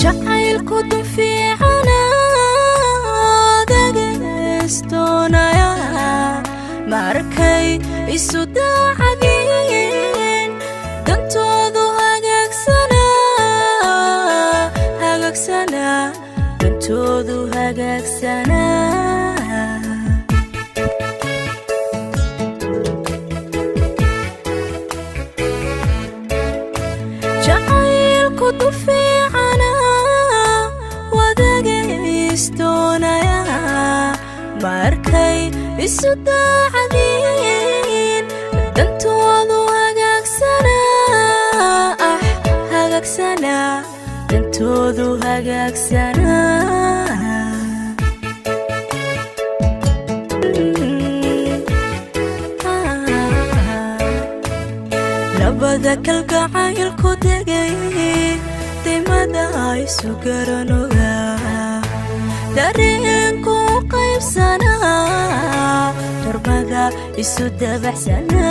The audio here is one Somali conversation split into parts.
jacaylku dufiicana dagastoonaya markay isu daacadeen dantoodu hagaagsana dantoodu hagaagsana jacaylku dufiicana wadagastoonaya markay isu daacadeen dantoodu hagaagsana dantoodu hagaagsana labada kalgacaylku degay dimada isu garanoga dareenku qaybsana darbada isu dabacsana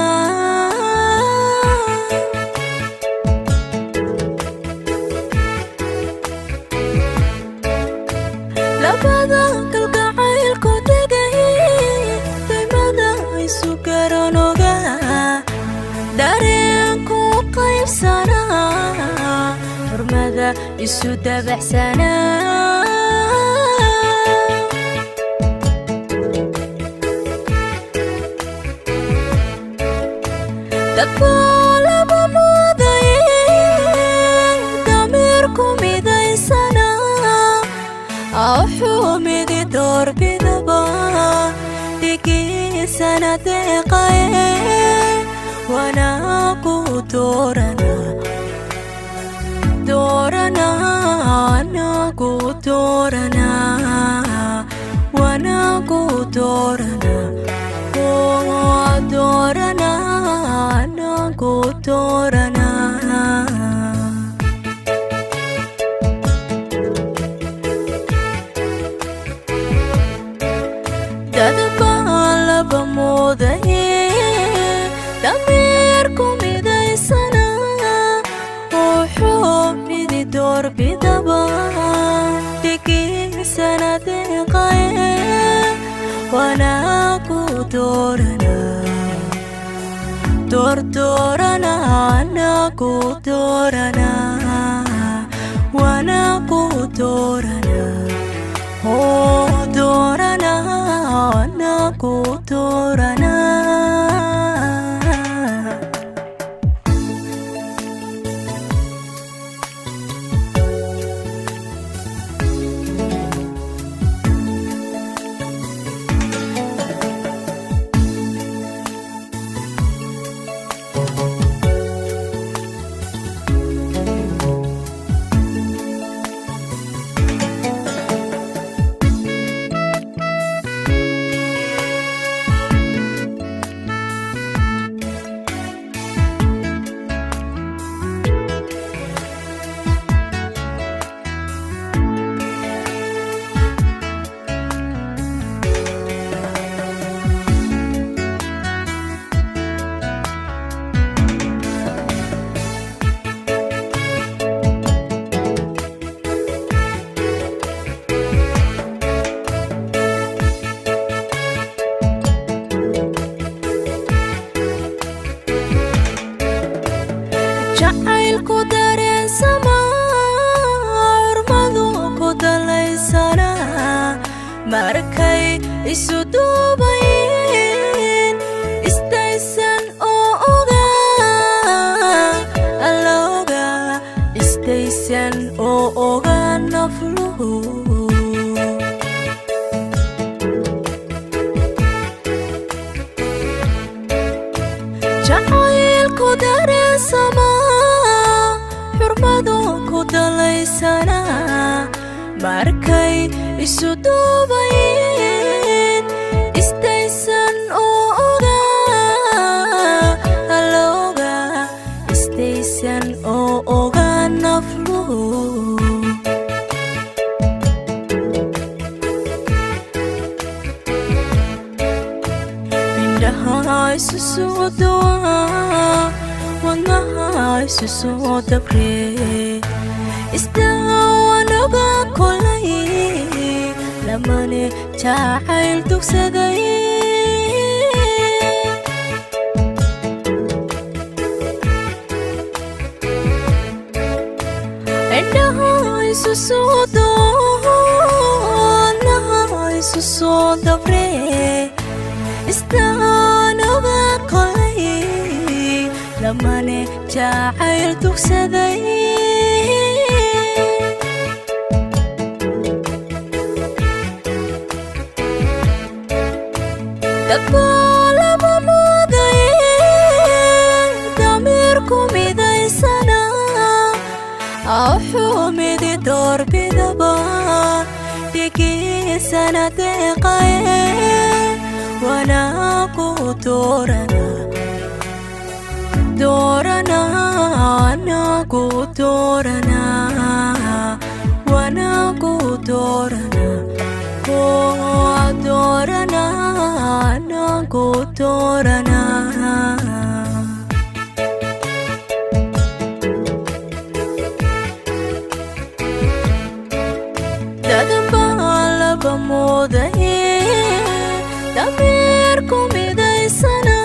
labada kalgacaylku degay dimada isu garanoga dareenku qaybsana darbada isu dabacsana dadbaalaba moodayeen dameerku midaysana wuxuu midi doorbidaba dhigiisana deeqaye wanaagu anagu doorana wanaagu doorana anagu doorana dadbaalaba moodayeen dameerku midaysana wuxuu midi doorbidaba dhigiisana deeqaye wanaagu doorana anagu doorana wanaagu doorana anagu doorana jacaylku dareensama urmadu ku dalaysana markay isu duubayeen istaysan oo oga allooga istaysan oo oga nafluhu jacaylku dareensama urmadu ku dalaysana markay isu duubayeen istaysan oo oga allooga istaysan oo oga nafluhu indhaha isu soo dawaa wadnaha isu soo dabree isdaawana lamane jacayl dugsaday indhaha isu soo doonaha isu soo dabre istaan oga qalay lamane jacayl dugsaday dadbaalaba moodaye damiirku midaysana awxumidi doorbidaba dhigiisana deeqaye wanaagu doorana anagu doorana wanaagu doorana doorana anagu doorana dadbaalaba moodaye damiirku midaysana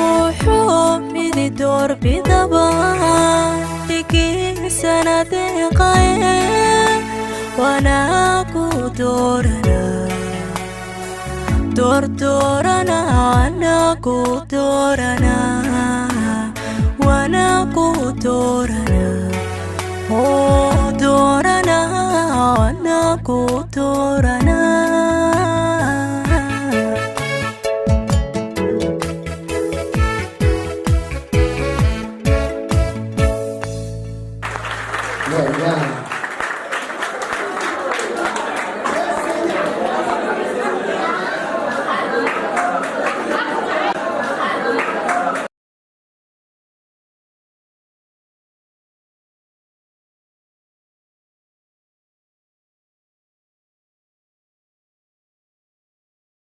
wuxumidi doorbidaba dhigiisana deeqaye wanaagu doorana doorana anagu doorana wanaagu doorana doorana anagu doorana Yeah.